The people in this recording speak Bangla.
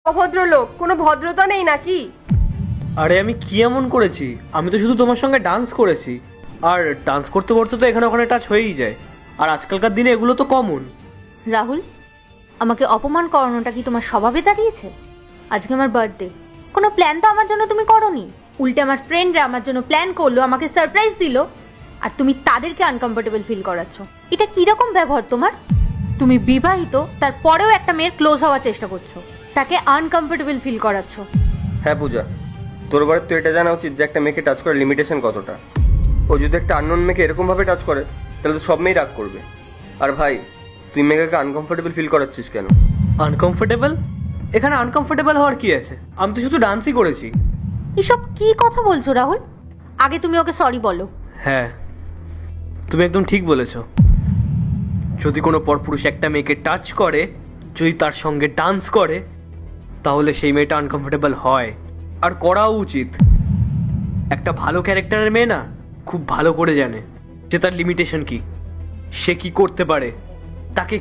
অভদ্র লোক, কোনো ভদ্রতা নেই নাকি? আরে আমি কি এমন করেছি? আমি তো শুধু তোমার সঙ্গে ডান্স করেছি। আর ডান্স করতে করতে তো এখানে ওখানে টাচ হয়েই যায়। আর আজকালকার দিনে এগুলো তো কমন। রাহুল, আমাকে অপমান করানোটা কি তোমার স্বভাবে দাঁড়িয়েছে? আজকে আমার বার্থডে, কোনো প্ল্যান তো আমার জন্য তুমি করোনি। উল্টে আমার ফ্রেন্ডরা আমার জন্য প্ল্যান করলো, আমাকে সারপ্রাইজ দিল, আর তুমি তাদেরকে আনকমফোর্টেবল ফিল করাচ্ছ। এটা কিরকম ব্যবহার তোমার? তুমি বিবাহিত, তারপরেও একটা মেয়ের ক্লোজ হওয়ার চেষ্টা করছো, তাকে আনকমফোর্টেবল ফিল করাচ্ছ। হ্যাঁ পূজা, তোর এবার তো এটা জানা উচিত যে একটা মেয়েকে টাচ করার লিমিটেশন কতটা। ও যদি একটা আননোন মেয়েকে এরকমভাবে টাচ করে তাহলে তো সব মেয়েই রাগ করবে। আর ভাই, তুই মেয়েকে আনকমফোর্টেবল ফিল করাচ্ছিস কেন? আনকমফোর্টেবল? এখানে আনকমফোর্টেবল হওয়ার কি আছে? আমি তো শুধু ডান্সই করেছি। এসব কি কথা বলছো রাহুল? আগে তুমি ওকে সরি বলো। হ্যাঁ, তুমি একদম ঠিক বলেছ। যদি কোনো পরপুরুষ একটা মেয়েকে টাচ করে, যদি তার সঙ্গে ডান্স করে, তাহলে সেই মেয়েটা আনকমফোর্টেবল হয়। আর করাও উচিত। একটা ভালো ক্যারেক্টারের মেয়ে না খুব ভালো করে জানে যে তার লিমিটেশন কি, সে কি করতে পারে, তাকে